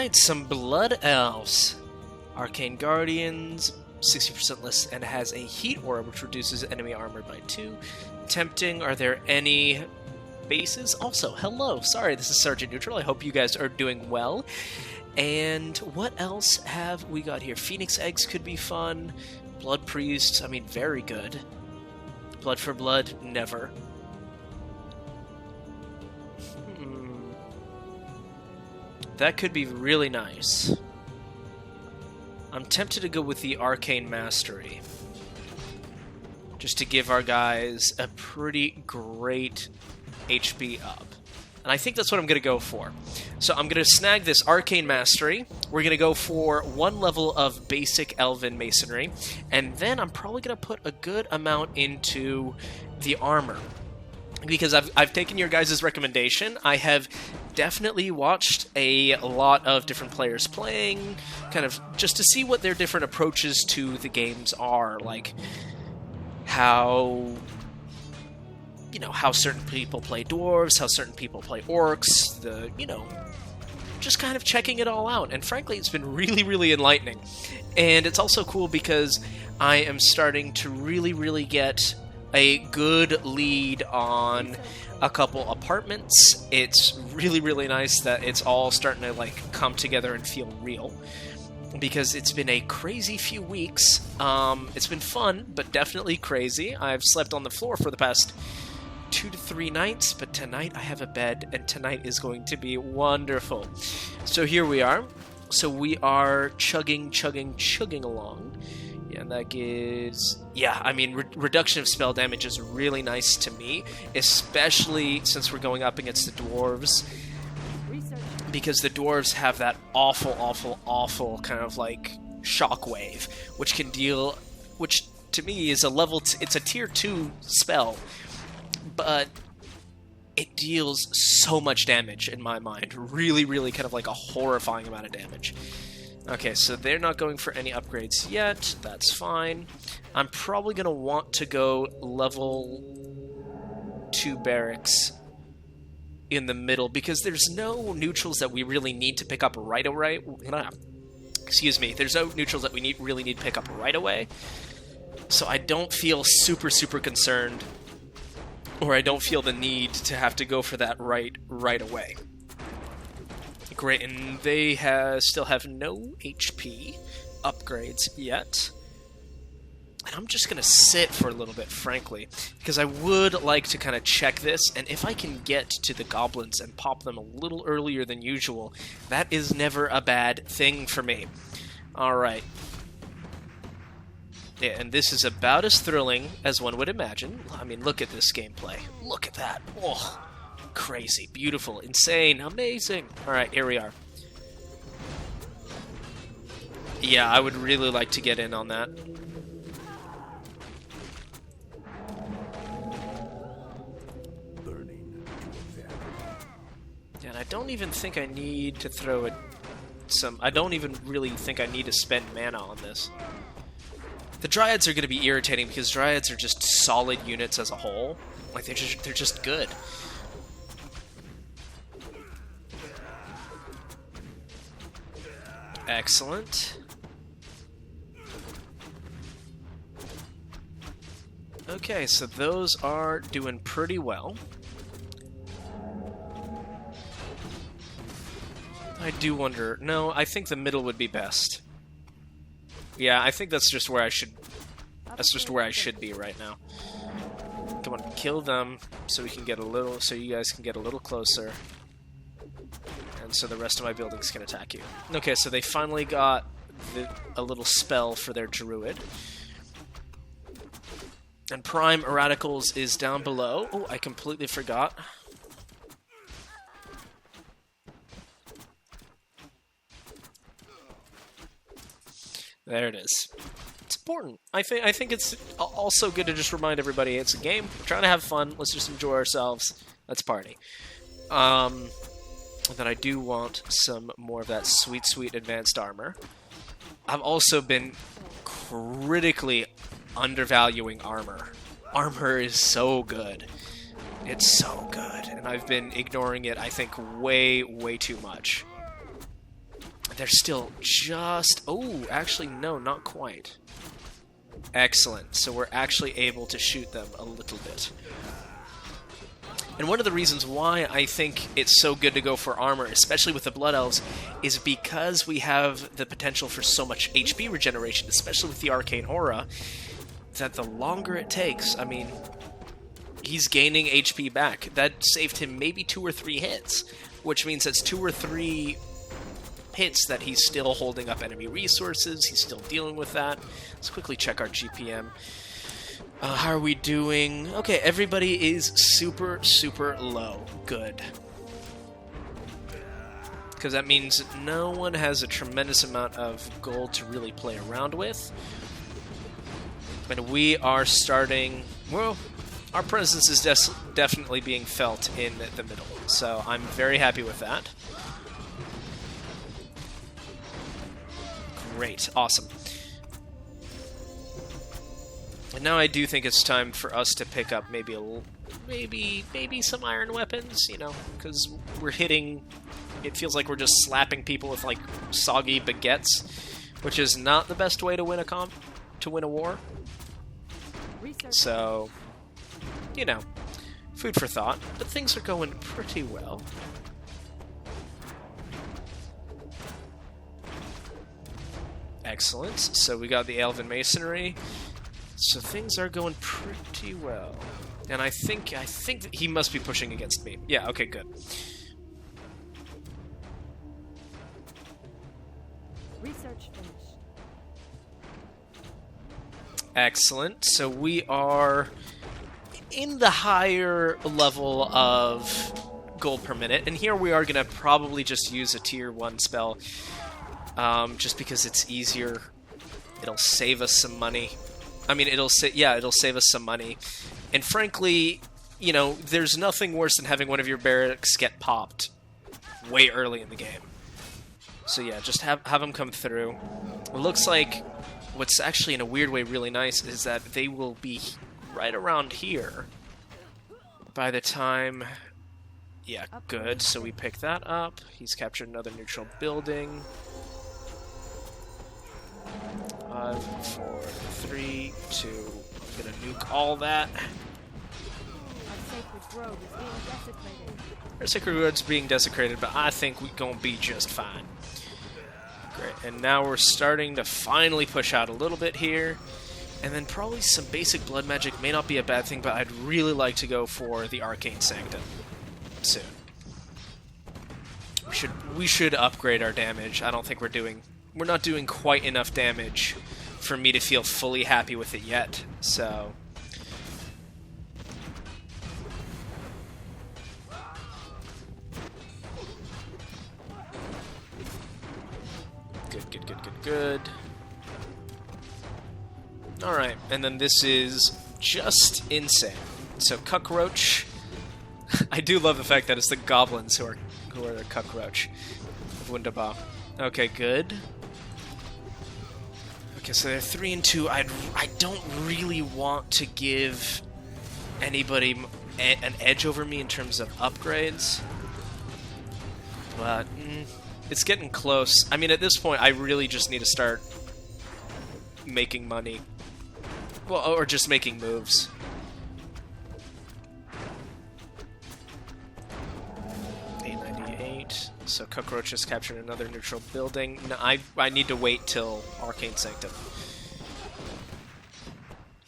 Alright, some Blood Elves. Arcane Guardians, 60% less, and has a Heat Aura, which reduces enemy armor by 2. Tempting. Are there any bases? Also, hello. Sorry, this is Sergeant Neutral. I hope you guys are doing well. And what else have we got here? Phoenix Eggs could be fun. Blood Priests, I mean, very good. Blood for Blood, never. That could be really nice. I'm tempted to go with the Arcane Mastery, just to give our guys a pretty great HP up. And I think that's what I'm going to go for. So I'm going to snag this Arcane Mastery. We're going to go for 1 level of basic Elven Masonry. And then I'm probably going to put a good amount into the armor. Because I've taken your guys' recommendation. I have definitely watched a lot of different players playing, kind of just to see what their different approaches to the games are. Like, how certain people play dwarves, how certain people play orcs, just kind of checking it all out. And frankly, it's been really, really enlightening. And it's also cool because I am starting to really, really get a good lead on a couple apartments. It's really, really nice that it's all starting to come together and feel real. Because it's been a crazy few weeks. It's been fun, but definitely crazy. I've slept on the floor for the past 2 to 3 nights, but tonight I have a bed, and tonight is going to be wonderful. So here we are. So we are chugging along. Yeah, and that gives... Yeah, I mean, reduction of spell damage is really nice to me, especially since we're going up against the Dwarves. Because the Dwarves have that awful kind of shockwave, which can deal... Which, to me, is a level... It's a tier 2 spell, but it deals so much damage in my mind. Really, really kind of a horrifying amount of damage. Okay, so they're not going for any upgrades yet. That's fine. I'm probably going to want to go level 2 barracks in the middle, because there's no neutrals that we really need to pick up right away. Excuse me. There's no neutrals that we really need to pick up right away. So I don't feel super concerned, or I don't feel the need to have to go for that right away. Great, and they still have no HP upgrades yet. And I'm just going to sit for a little bit, frankly, because I would like to kind of check this, and if I can get to the Goblins and pop them a little earlier than usual, that is never a bad thing for me. Alright. Yeah, and this is about as thrilling as one would imagine. I mean, look at this gameplay. Look at that. Oh, crazy, beautiful, insane, amazing. Alright, here we are. Yeah, I would really like to get in on that. And I don't even think I need to throw it I don't even really think I need to spend mana on this. The Dryads are going to be irritating because Dryads are just solid units as a whole. They're just good. Excellent. Okay, so those are doing pretty well. I do wonder... No, I think the middle would be best. Yeah, I think that's just where I should... That's just where I should be right now. Come on, kill them so we can get a little... So you guys can get a little closer. And so the rest of my buildings can attack you. Okay, so they finally got a little spell for their druid. And Prime Radicals is down below. Oh, I completely forgot. There it is. It's important. I think it's also good to just remind everybody it's a game. We're trying to have fun. Let's just enjoy ourselves. Let's party. Then I do want some more of that sweet, sweet advanced armor. I've also been critically undervaluing armor. Armor is so good. It's so good. And I've been ignoring it, I think, way, way too much. they're still just... Oh, actually, no, not quite. Excellent. So we're actually able to shoot them a little bit. And one of the reasons why I think it's so good to go for armor, especially with the Blood Elves, is because we have the potential for so much HP regeneration, especially with the Arcane Aura, that the longer it takes, I mean, he's gaining HP back. That saved him maybe 2 or 3 hits, which means that's 2 or 3 hits that he's still holding up enemy resources, he's still dealing with that. Let's quickly check our GPM. How are we doing? Okay, everybody is super, super low. Good. Because that means no one has a tremendous amount of gold to really play around with. And we are starting... Well, our presence is definitely being felt in the middle. So I'm very happy with that. Great. Awesome. And now I do think it's time for us to pick up maybe some iron weapons, you know, because we're hitting... It feels like we're just slapping people with, like, soggy baguettes, which is not the best way to win a war. So, you know, food for thought, but things are going pretty well. Excellent. So we got the Elven Masonry. So things are going pretty well. And I think that he must be pushing against me. Yeah, okay, good. Research finished. Excellent. So we are in the higher level of gold per minute. And here we are going to probably just use a tier 1 spell. Just because it's easier. It'll save us some money. I mean, it'll save us some money. And frankly, you know, there's nothing worse than having one of your barracks get popped way early in the game. So yeah, just have them come through. It looks like what's actually in a weird way really nice is that they will be right around here by the time... Yeah, good. So we pick that up. He's captured another neutral building. 5, 4, 3, 2. I'm gonna nuke all that. Our sacred road's being desecrated, but I think we're gonna be just fine. Great, and now we're starting to finally push out a little bit here. And then probably some basic blood magic may not be a bad thing, but I'd really like to go for the Arcane Sanctum soon. We should upgrade our damage. I don't think we're not doing quite enough damage for me to feel fully happy with it yet, so... Good. Alright, and then this is just insane. So, Cockroach... I do love the fact that it's the Goblins who are the Cockroach. Wunderbar. Okay, good. Okay, so they're 3 and 2. I don't really want to give anybody an edge over me in terms of upgrades, but it's getting close. I mean, at this point, I really just need to start making money. Well, or just making moves. So Cockroach has captured another neutral building. No, I need to wait till Arcane Sanctum.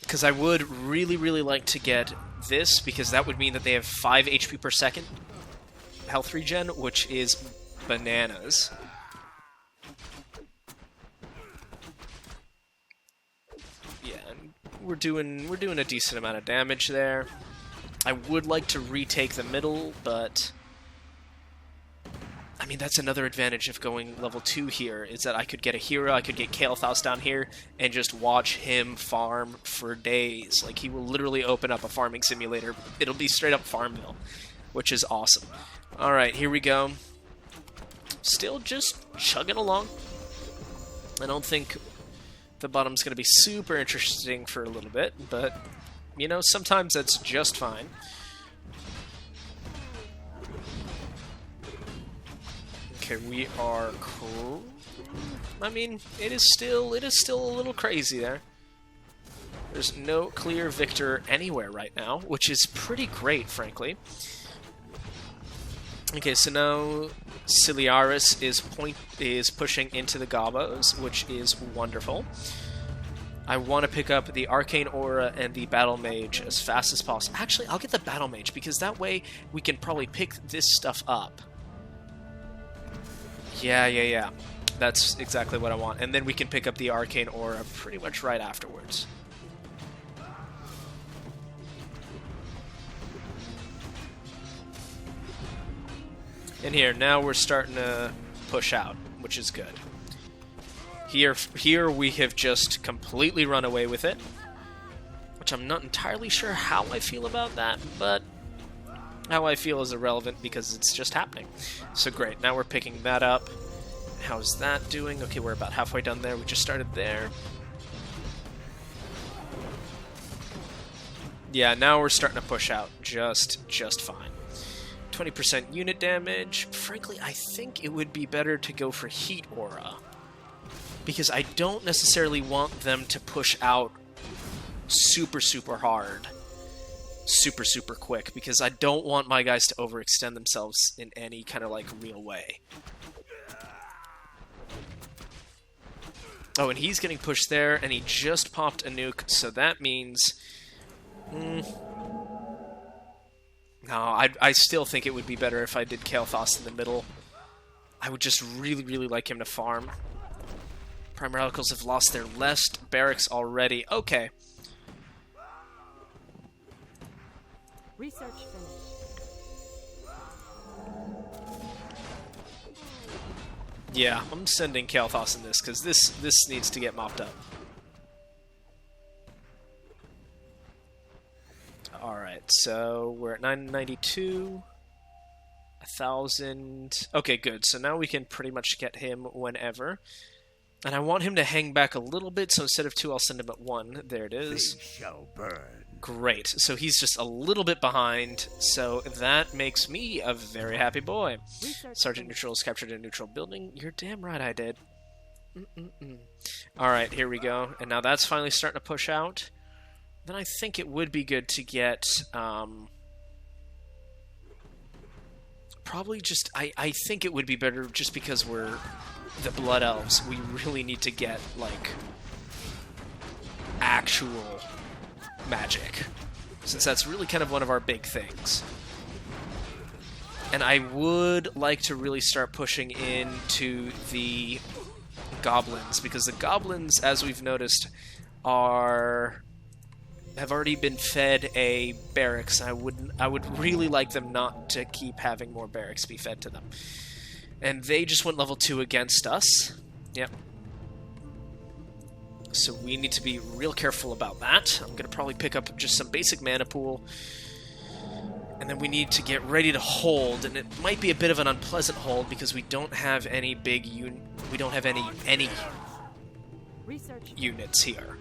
Because I would really, really like to get this, because that would mean that they have 5 HP per second health regen, which is bananas. Yeah, and we're doing a decent amount of damage there. I would like to retake the middle, but... I mean, that's another advantage of going level 2 here, is that I could get a hero, I could get Kael'thas down here, and just watch him farm for days. Like, he will literally open up a farming simulator. It'll be straight up Farmville, which is awesome. Alright, here we go. Still just chugging along. I don't think the bottom's going to be super interesting for a little bit, but, you know, sometimes that's just fine. Okay, we are I mean, it is still a little crazy there. There's no clear victor anywhere right now, which is pretty great, frankly. Okay, so now Ciliaris is pushing into the Gobos, which is wonderful. I want to pick up the Arcane Aura and the Battle Mage as fast as possible. Actually, I'll get the Battle Mage, because that way we can probably pick this stuff up. Yeah. That's exactly what I want. And then we can pick up the Arcane Aura pretty much right afterwards. And here, now we're starting to push out, which is good. Here we have just completely run away with it, which I'm not entirely sure how I feel about that, but how I feel is irrelevant because it's just happening. So great, now we're picking that up. How's that doing? Okay, we're about halfway done there. We just started there. Yeah, now we're starting to push out just fine. 20% unit damage. Frankly, I think it would be better to go for Heat Aura, because I don't necessarily want them to push out super hard, super quick, because I don't want my guys to overextend themselves in any kind of like real way. Oh, and he's getting pushed there, and he just popped a nuke, so that means... No, I still think it would be better if I did Kael'thas in the middle. I would just really like him to farm. Prime Radicals have lost their last barracks already. Okay. Research finished. Yeah, I'm sending Kael'thas in this, because this needs to get mopped up. Alright, so we're at 992. 1,000. Okay, good. So now we can pretty much get him whenever. And I want him to hang back a little bit, so instead of 2, I'll send him at 1. There it is. They shall burn. Great. So he's just a little bit behind, so that makes me a very happy boy. Sergeant Neutral has captured a neutral building. You're damn right I did. Alright, here we go. And now that's finally starting to push out. Then I think it would be good to get... probably just... I think it would be better just because we're the Blood Elves. We really need to get, like, actual magic, since that's really kind of one of our big things. And I would like to really start pushing into the Goblins, because the Goblins, as we've noticed, have already been fed a barracks. I would really like them not to keep having more barracks be fed to them. And they just went level 2 against us. Yep. So we need to be real careful about that. I'm going to probably pick up just some basic mana pool. And then we need to get ready to hold, and it might be a bit of an unpleasant hold because we don't have any big we don't have any units here.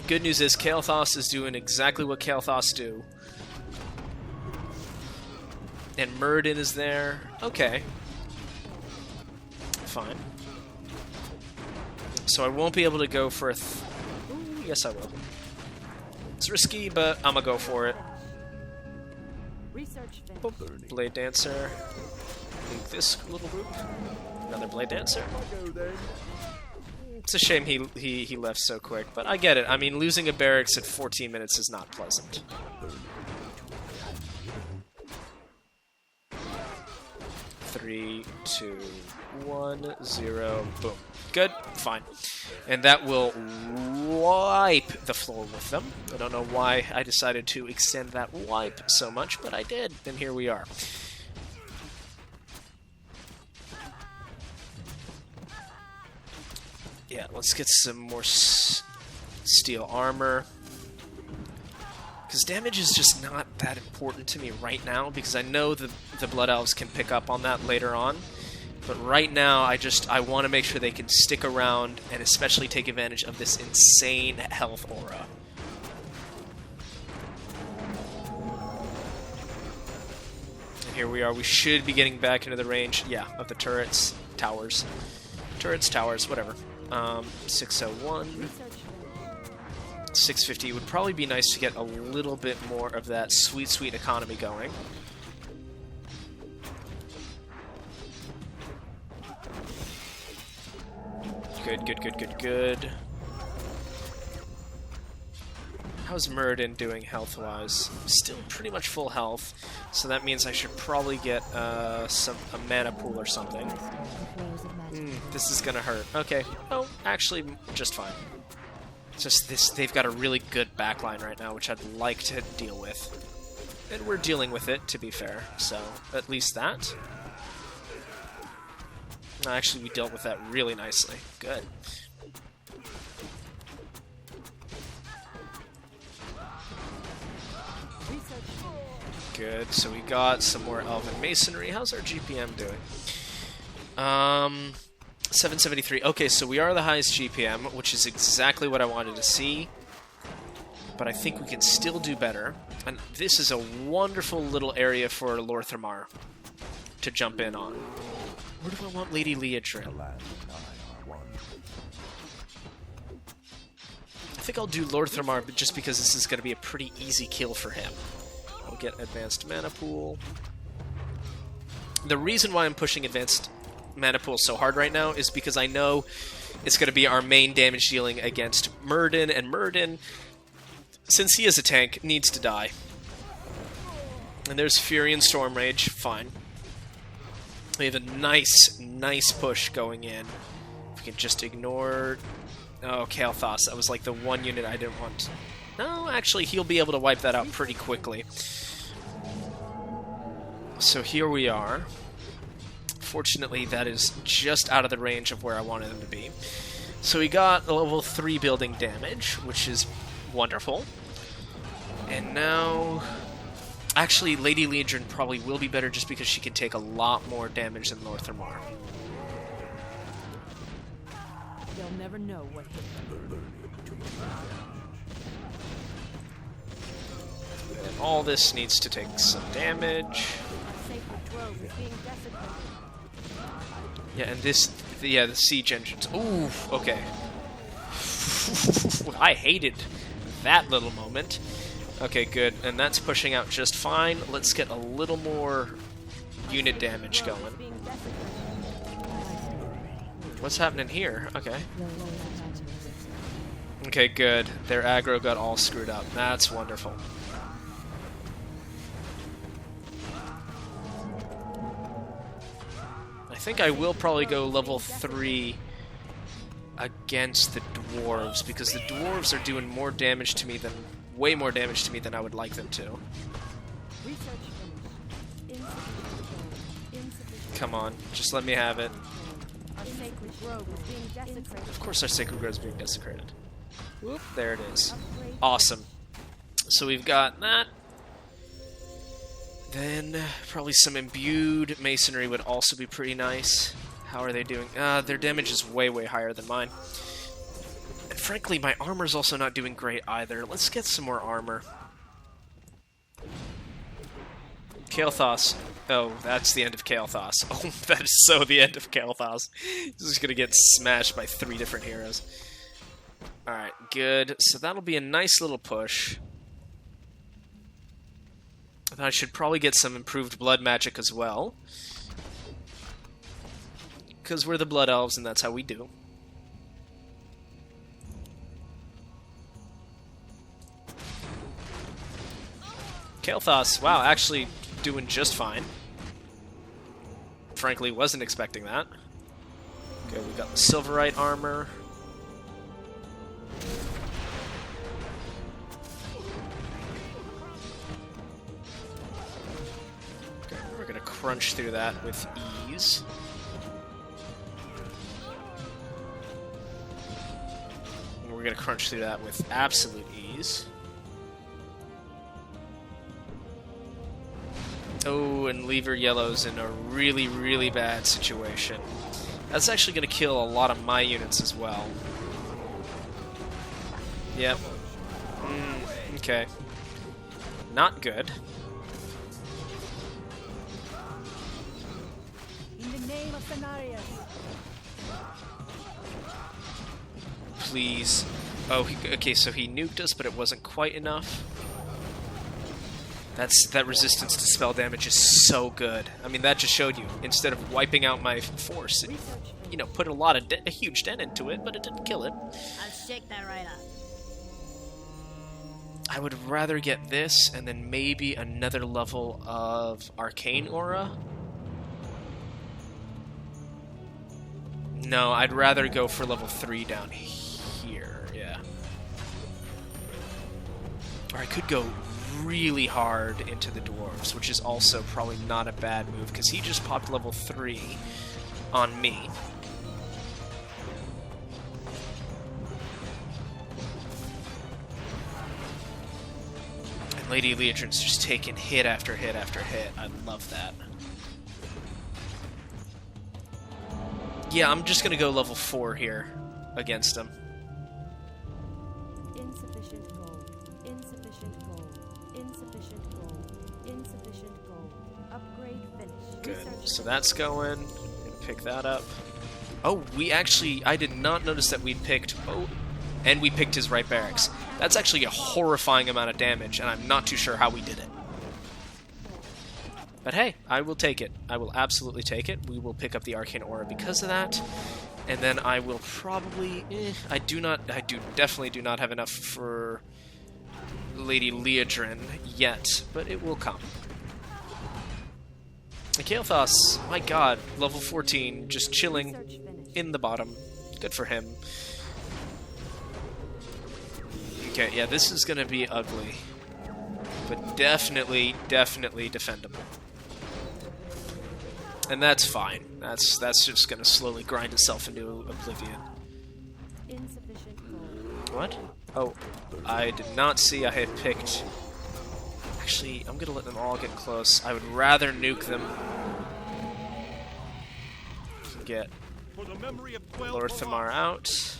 Good news is Kael'thas is doing exactly what Kael'thas do. And Muradin is there. Okay. Fine. So I won't be able to go for a... Ooh, yes, I will. It's risky, but I'm gonna go for it. Boop. Blade Dancer. Leave this little group. Another Blade Dancer. It's a shame he left so quick, but I get it. I mean, losing a barracks at 14 minutes is not pleasant. 3, 2, 1, 0, boom. Good, fine. And that will wipe the floor with them. I don't know why I decided to extend that wipe so much, but I did, and here we are. Yeah, let's get some more steel armor. Because damage is just not that important to me right now, because I know the Blood Elves can pick up on that later on. But right now, I want to make sure they can stick around, and especially take advantage of this insane health aura. And Here we are. We should be getting back into the range, yeah, of the turrets, towers. Turrets, towers, whatever. 601. Research finished. 650. It would probably be nice to get a little bit more of that sweet, sweet economy going. Good, good, good, good, good. How's Muradin doing health-wise? Still pretty much full health, so that means I should probably get a mana pool or something. This is gonna hurt. Okay. Oh, actually, just fine. It's just this, they've got a really good backline right now, which I'd like to deal with. And we're dealing with it, to be fair, so at least that. Actually, we dealt with that really nicely. Good. Good, so we got some more Elven Masonry. How's our GPM doing? 773. Okay, so we are the highest GPM, which is exactly what I wanted to see. But I think we can still do better. And this is a wonderful little area for Lorthamar to jump in on. Where do I want Lady Leodrin? I think I'll do Lorthamar just because this is going to be a pretty easy kill for him. I'll get Advanced Mana Pool. The reason why I'm pushing Advanced Mana Pool so hard right now is because I know it's going to be our main damage dealing against Muradin, and Muradin, since he is a tank, needs to die. And there's Fury and Storm Rage, fine. We have a nice, nice push going in. We can just ignore... Oh, Kael'thas, that was like the one unit I didn't want. No, actually, he'll be able to wipe that out pretty quickly. So here we are. Fortunately, that is just out of the range of where I wanted them to be. So we got a level 3 building damage, which is wonderful. And now... Actually, Lady Leodrin probably will be better just because she can take a lot more damage than Lorthamar. They'll never know what hit them. And all this needs to take some damage. Our sacred grove is being desecrated. Yeah, and this... Yeah, the siege engines. Ooh, okay. I hated that little moment. Okay, good. And that's pushing out just fine. Let's get a little more unit damage going. What's happening here? Okay. Okay, good. Their aggro got all screwed up. That's wonderful. I think I will probably go level 3 against the Dwarves, because the Dwarves are doing more damage to me than... way more damage to me than I would like them to. Come on, just let me have it. Our sacred grove is being desecrated. Of course our sacred grove is being desecrated. Whoop, there it is. Awesome. So we've got that. Then probably some imbued masonry would also be pretty nice. How are they doing? Their damage is way, way higher than mine. And frankly, my armor's also not doing great either. Let's get some more armor. Kael'thas. Oh, that's the end of Kael'thas. Oh, that is so the end of Kael'thas. He's just gonna get smashed by 3 different heroes. Alright, good. So that'll be a nice little push. And I should probably get some improved blood magic as well. Because we're the Blood Elves, and that's how we do. Kael'thas, wow, actually doing just fine. Frankly, wasn't expecting that. Okay, we got the Silverite armor. Okay, we're gonna crunch through that with ease. And we're gonna crunch through that with absolute ease. Oh, and Lever Yellow's in a really, really bad situation. That's actually going to kill a lot of my units as well. Yep. Okay. Not good. the name of Cenarius. Please. Oh, okay, so he nuked us, but it wasn't quite enough. That resistance to spell damage is so good. I mean, that just showed you. Instead of wiping out my force, it, you know, put a huge dent into it, but it didn't kill it. I'll shake that right up. I would rather get this, and then maybe another level of Arcane Aura. No, I'd rather go for level 3 down here, yeah. Or I could go really hard into the Dwarves, which is also probably not a bad move, because he just popped level 3 on me. And Lady Leodrin's just taking hit after hit after hit. I love that. Yeah, I'm just gonna go level 4 here against him. Insufficient gold. Insufficient gold. Insufficient gold. Insufficient gold. Upgrade finished. Good. Research So that's going. I'm gonna pick that up. Oh, I did not notice that we picked. Oh, and we picked his right barracks. That's actually a horrifying amount of damage, and I'm not too sure how we did it. But hey, I will take it. I will absolutely take it. We will pick up the Arcane Aura because of that. And then I will probably... I definitely do not have enough for Lady Leodrin yet, but it will come. Kael'thas, my god, level 14, just chilling research finished. in the bottom. Good for him. Okay, yeah, this is going to be ugly. But definitely defendable. And that's fine. That's just going to slowly grind itself into oblivion. Insufficient gold. What? Oh, I did not see I had picked... Actually, I'm going to let them all get close. I would rather nuke them. Get Lord Thamar out.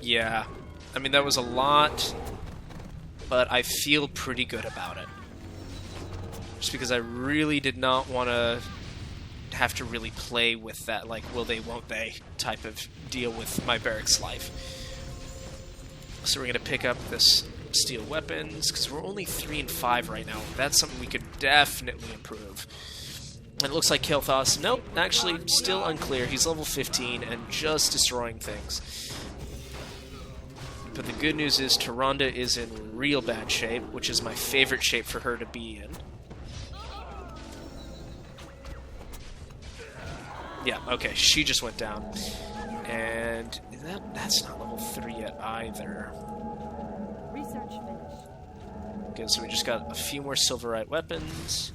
Yeah. I mean, that was a lot, but I feel pretty good about it. Just because I really did not want to have to really play with that, like, will they, won't they type of deal with my barracks life. So we're going to pick up this steel weapons, because we're only 3 and 5 right now. That's something we could definitely improve. And it looks like Kael'thas, nope, actually, still unclear. He's level 15 and just destroying things. But the good news is Tyrande is in real bad shape, which is my favorite shape for her to be in. Yeah, okay, she just went down. And that's not level 3 yet either. Research finished. Okay, so we just got a few more Silverite weapons.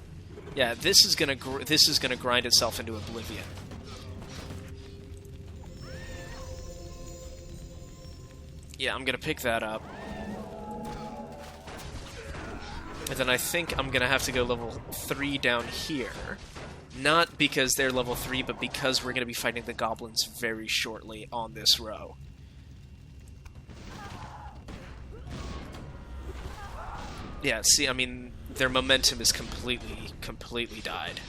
Yeah, this is gonna grind itself into oblivion. Yeah, I'm gonna pick that up. And then I think I'm gonna have to go level 3 down here. Not because they're level 3, but because we're gonna be fighting the Goblins very shortly on this row. Yeah, see, I mean, their momentum is completely died.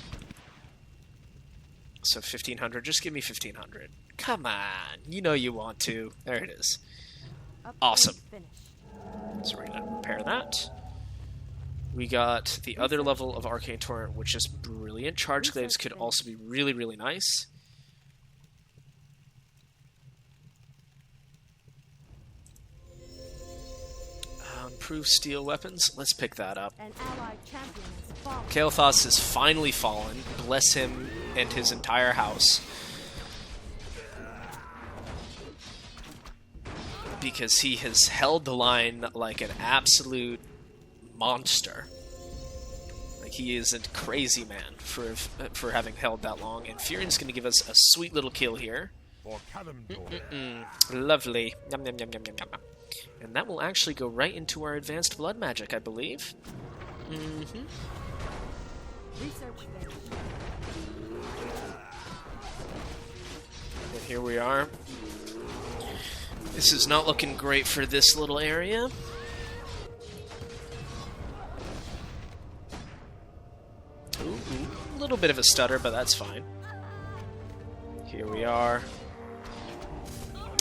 So 1,500, just give me 1,500. Come on, you know you want to. There it is. Upgrade Awesome. finished. So we're gonna repair that. We got the other level of Arcane Torrent, which is brilliant. Charge Glaives could also be really nice. Improved steel weapons. Let's pick that up. An allied champion has fallen. Kael'thas has finally fallen. Bless him and his entire house. Because he has held the line like an absolute monster. Like, he is a crazy man for having held that long. And Furion's going to give us a sweet little kill here. Lovely. Yum, yum, yum, yum, yum, yum. And that will actually go right into our advanced blood magic, I believe. Mm-hmm. Research finished. And here we are. This is not looking great for this little area. Ooh. little bit of a stutter, but that's fine. Here we are.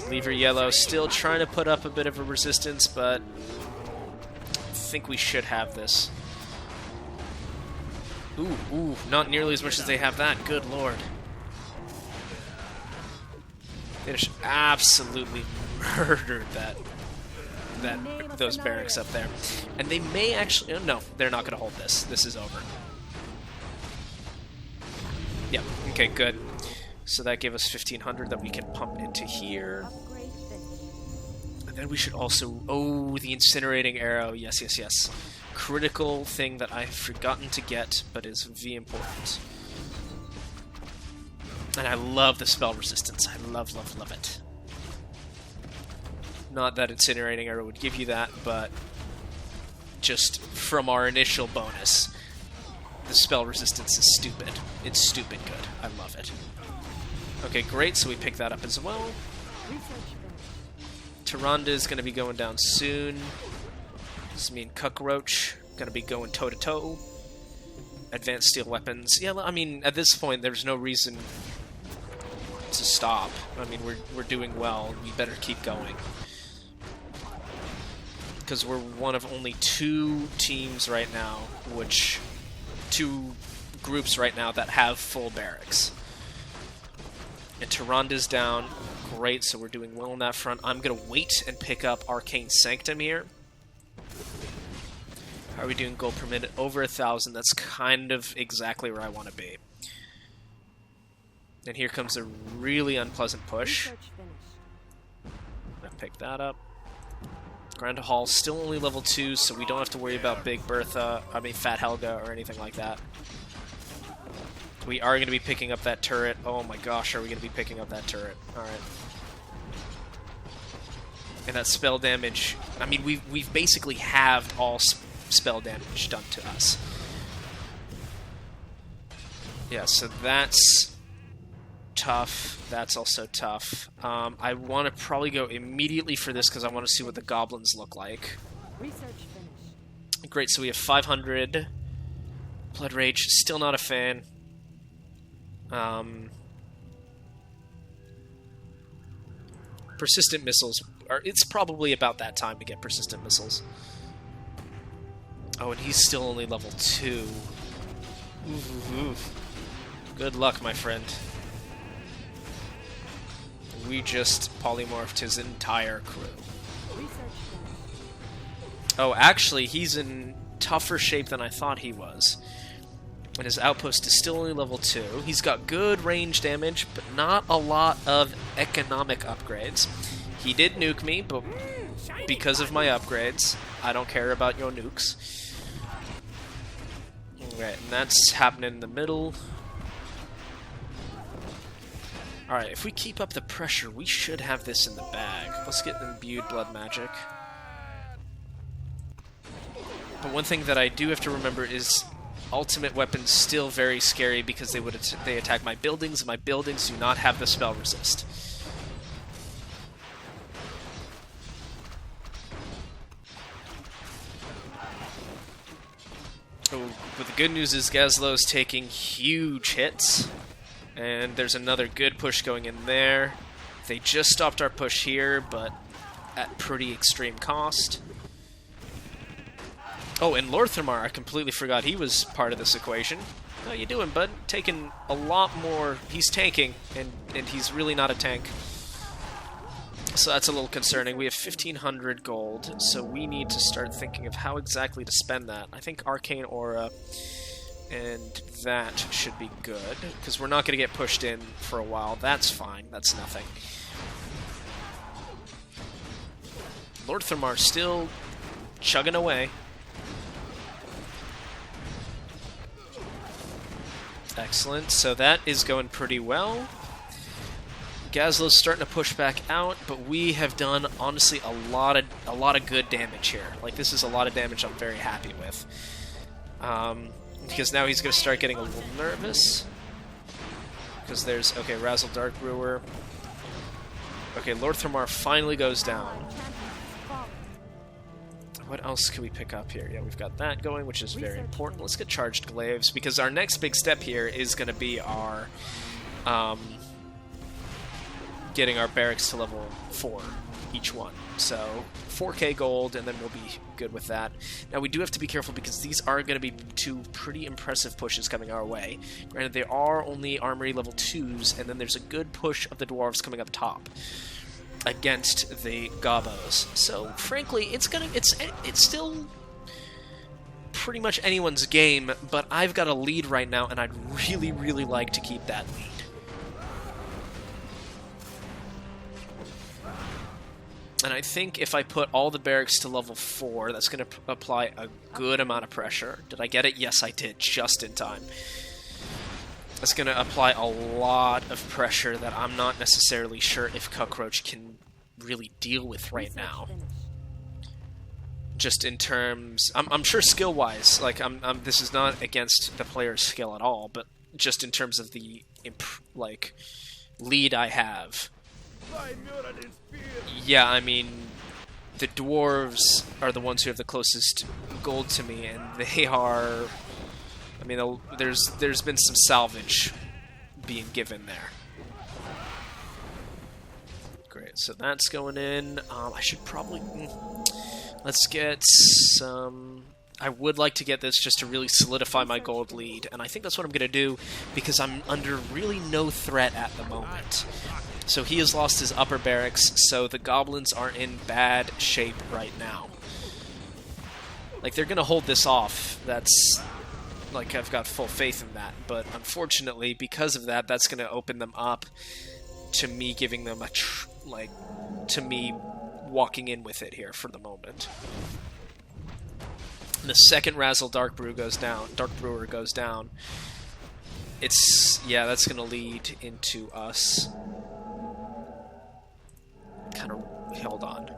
Lever Yellow still trying to put up a bit of a resistance, but I think we should have this. Ooh, not nearly as much as they have that. Good lord. They just absolutely murdered those barracks up there. And they may actually... Oh, no, they're not going to hold this. This is over. Yep, okay, good. So that gave us 1,500 that we can pump into here. Upgrade finished. And then we should also... Oh, the incinerating arrow. Yes, yes, yes. Critical thing that I've forgotten to get, but is V important. And I love the spell resistance. I love, love, love it. Not that incinerating arrow would give you that, but just from our initial bonus, the spell resistance is stupid. It's stupid good. I love it. Okay, great, so we pick that up as well. Research finished. Tyrande is going to be going down soon. Does mean Cockroach going to be going toe-to-toe. Advanced steel weapons. Yeah, I mean, at this point, there's no reason to stop. I mean, we're doing well. We better keep going. Because we're one of only 2 teams right now, which... 2 groups right now that have full barracks. And Tyrande's down. Great, so we're doing well on that front. I'm going to wait and pick up Arcane Sanctum here. How are we doing gold per minute? Over 1,000. That's kind of exactly where I want to be. And here comes a really unpleasant push. Research finished. I pick that up. Grand Hall still only level 2, so we don't have to worry about Big Bertha, Fat Helga, or anything like that. We are going to be picking up that turret. Oh my gosh, are we going to be picking up that turret? Alright. And that spell damage, I mean, we've basically halved all spell damage done to us. Yeah, so that's tough. That's also tough. I want to probably go immediately for this because I want to see what the goblins look like. Research finished. Great, so we have 500. Blood Rage, still not a fan. Persistent missiles. It's probably about that time to get persistent missiles. Oh, and he's still only level 2. Ooh. Good luck, my friend. We just polymorphed his entire crew. Research finished. Oh, actually, he's in tougher shape than I thought he was. And his outpost is still only level 2. He's got good range damage, but not a lot of economic upgrades. He did nuke me, but because of my upgrades, I don't care about your nukes. Alright, and that's happening in the middle. Alright, if we keep up the pressure, we should have this in the bag. Let's get imbued blood magic. But one thing that I do have to remember is ultimate weapons still very scary because they attack my buildings, and my buildings do not have the spell resist. Oh, but the good news is Gazlo's taking huge hits. And there's another good push going in there. They just stopped our push here, but at pretty extreme cost. Oh, and Lorthamar, I completely forgot he was part of this equation. How you doing, bud? Taking a lot more... He's tanking, and he's really not a tank. So that's a little concerning. We have 1,500 gold, so we need to start thinking of how exactly to spend that. I think Arcane Aura... and that should be good, because we're not going to get pushed in for a while. That's fine. That's nothing. Lord Thermar still chugging away. Excellent. So that is going pretty well. Gazlo's starting to push back out, but we have done, honestly, a lot of good damage here. Like, this is a lot of damage I'm very happy with. Because now he's going to start getting a little nervous. Because there's... Okay, Razzle Dark Brewer. Okay, Lord Thermar finally goes down. What else can we pick up here? Yeah, we've got that going, which is very important. Let's get charged glaives, because our next big step here is going to be our getting our barracks to level 4 each one. So 4k gold, and then we'll be good with that. Now we do have to be careful, because these are going to be 2 pretty impressive pushes coming our way. Granted, they are only armory level 2s, and then there's a good push of the dwarves coming up top against the gobos. So frankly, it's still pretty much anyone's game, but I've got a lead right now, and I'd really, really like to keep that lead. And I think if I put all the barracks to level 4, that's going to apply a good amount of pressure. Did I get it? Yes, I did, just in time. That's going to apply a lot of pressure that I'm not necessarily sure if Cockroach can really deal with right now. Just in terms... I'm sure skill-wise, like, this is not against the player's skill at all, but just in terms of the, lead I have. Yeah, I mean, the dwarves are the ones who have the closest gold to me, and they are... I mean, there's been some salvage being given there. Great, so that's going in. I should probably... Let's get some... I would like to get this just to really solidify my gold lead, and I think that's what I'm going to do, because I'm under really no threat at the moment. So he has lost his upper barracks, so the goblins are in bad shape right now. Like, they're going to hold this off. That's... Like, I've got full faith in that, but unfortunately, because of that, that's going to open them up to me giving them to me walking in with it here for the moment. And the second Razzle Dark Brewer goes down, it's, yeah, that's going to lead into us. Kind of, hold on.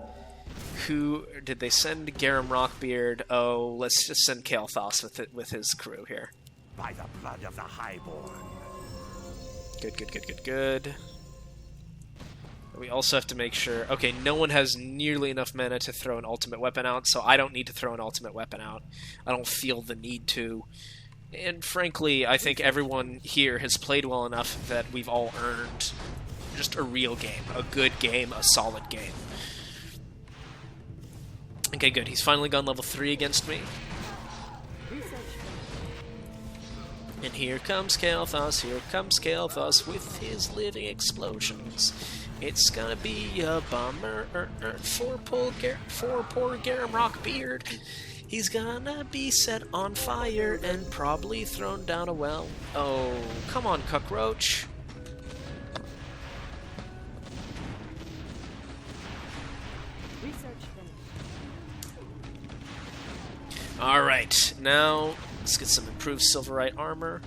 Who did they send? Garum Rockbeard. Oh, let's just send Kael'thas with his crew here. By the blood of the Highborn. Good. We also have to make sure... Okay, no one has nearly enough mana to throw an ultimate weapon out, so I don't need to throw an ultimate weapon out. I don't feel the need to. And frankly, I think everyone here has played well enough that we've all earned just a real game. A good game, a solid game. Okay, good. He's finally gone level 3 against me. And here comes Kael'thas with his living explosions. It's gonna be a bummer for poor Garum Rockbeard. He's gonna be set on fire and probably thrown down a well. Oh, come on, Cockroach. Alright, now let's get some improved Silverite armor.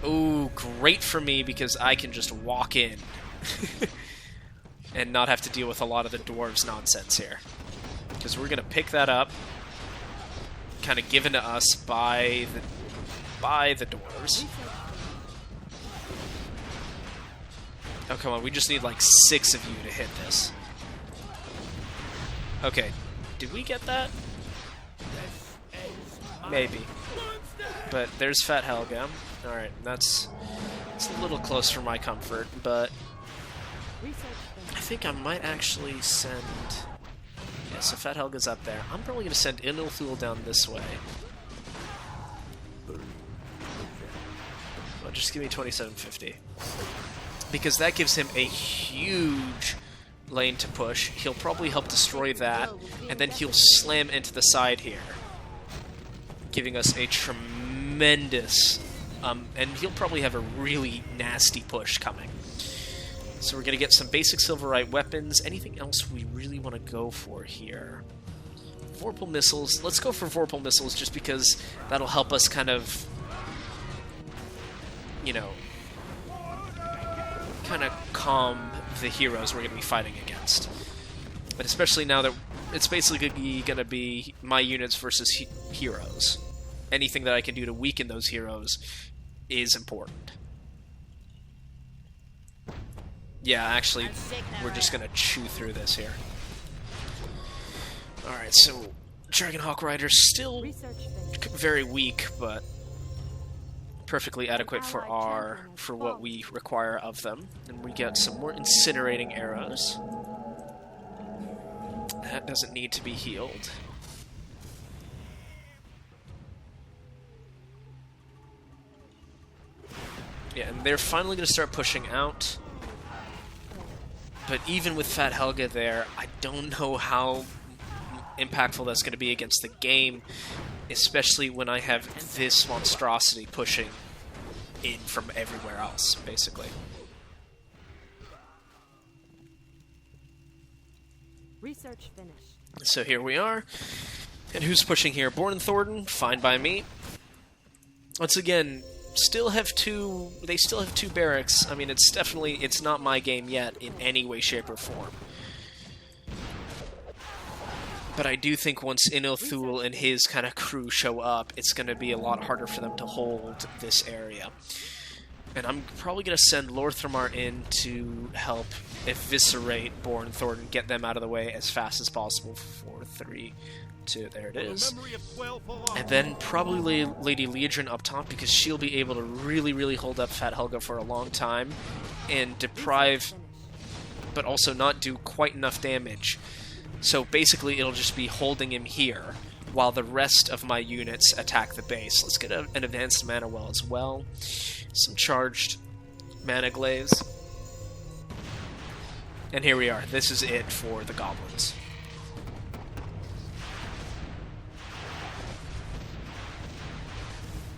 Ooh, great for me because I can just walk in and not have to deal with a lot of the dwarves nonsense here. Because we're going to pick that up, kind of given to us by the dwarves. Oh, come on, we just need like 6 of you to hit this. Okay. Did we get that? Maybe. But there's Fat Helga. Alright, it's a little close for my comfort, but I think I might actually send... Yeah, so Fat Helga's up there. I'm probably going to send Inulthul down this way. Well, just give me 2750. Because that gives him a huge lane to push. He'll probably help destroy that, and then he'll slam into the side here, giving us a tremendous and he'll probably have a really nasty push coming. So we're gonna get some basic Silverite weapons. Anything else we really want to go for here? Vorpal missiles. Let's go for Vorpal missiles just because that'll help us kind of, you know, kind of calm the heroes we're going to be fighting against. But especially now that it's basically going to be my units versus heroes. Anything that I can do to weaken those heroes is important. Yeah, actually, we're just going to chew through this here. Alright, so Dragonhawk Rider's still Research finished. very weak, but perfectly adequate for what we require of them. And we get some more incinerating arrows. That doesn't need to be healed. Yeah, and they're finally going to start pushing out. But even with Fat Helga there, I don't know how impactful that's going to be against the game, especially when I have this monstrosity pushing in from everywhere else, basically. Research finished. So here we are. And who's pushing here? Born and Thornton, fine by me. Once again, they still have two barracks. I mean, it's not my game yet in any way, shape, or form. But I do think once Inothul and his kind of crew show up, it's going to be a lot harder for them to hold this area. And I'm probably going to send Lorthramar in to help eviscerate Born and Thornton, get them out of the way as fast as possible. 4, 3, 2, there it is. And then probably Lady Leodrin up top, because she'll be able to really, really hold up Fat Helga for a long time and deprive, but also not do quite enough damage. So basically it'll just be holding him here while the rest of my units attack the base. Let's get an advanced mana well as well. Some charged mana glaives. And here we are. This is it for the goblins.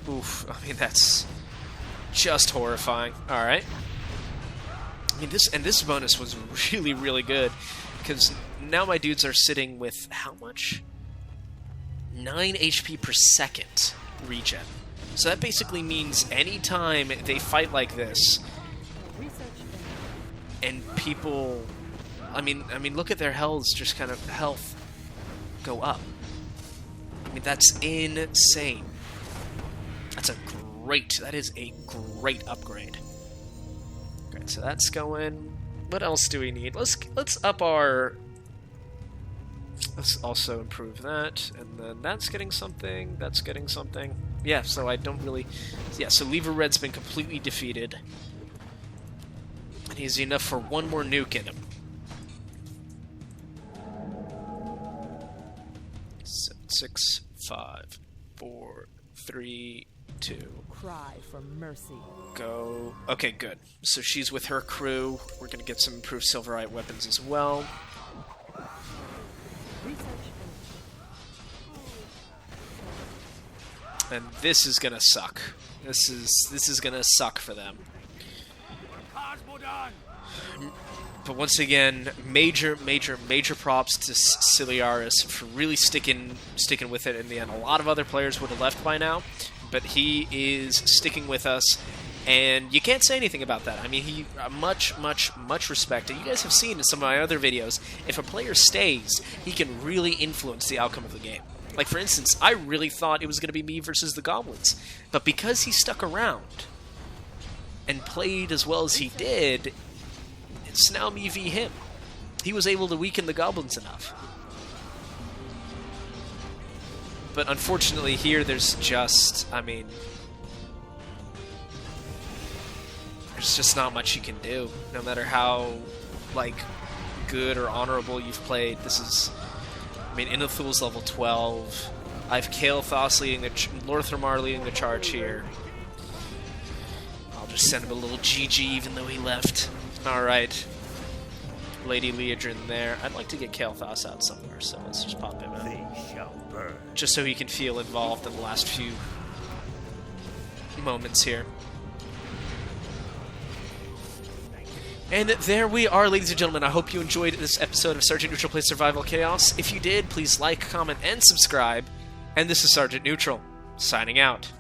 Oof, I mean, that's just horrifying. Alright. I mean, this bonus was really, really good, because now my dudes are sitting with how much? 9 HP per second regen. So that basically means anytime they fight like this, Research finished. and people, I mean, look at their health go up. I mean, that's insane. That is a great upgrade. Great, so that's going. What else do we need? Let's up our. Let's also improve that, and then that's getting something. That's getting something. Yeah, so I don't really. Yeah, so Lever Red's been completely defeated, and he's enough for one more nuke in him. 6, 5, 4, 3, 2. Cry for mercy. Go. Okay, good. So she's with her crew. We're gonna get some improved Silverite weapons as well. Research finished. And this is gonna suck. This is gonna suck for them. But once again, major props to Ciliaris for really sticking with it in the end. A lot of other players would have left by now, but he is sticking with us, and you can't say anything about that. I mean, he much respect. You guys have seen in some of my other videos, if a player stays, he can really influence the outcome of the game. Like, for instance, I really thought it was going to be me versus the Goblins, but because he stuck around and played as well as he did, it's now me v him. He was able to weaken the Goblins enough. But unfortunately here, there's just, I mean, there's just not much you can do. No matter how, like, good or honorable you've played, this is, I mean, Inothul's level 12. I have Kael'thas leading Lorthramar leading the charge here. I'll just send him a little GG even though he left. Alright. Lady Leodrin there. I'd like to get Kael'thas out somewhere, so let's just pop him out. They shall burn. Just so he can feel involved in the last few moments here. And there we are, ladies and gentlemen. I hope you enjoyed this episode of Sergeant Neutral Plays Survival Chaos. If you did, please like, comment, and subscribe. And this is Sergeant Neutral, signing out.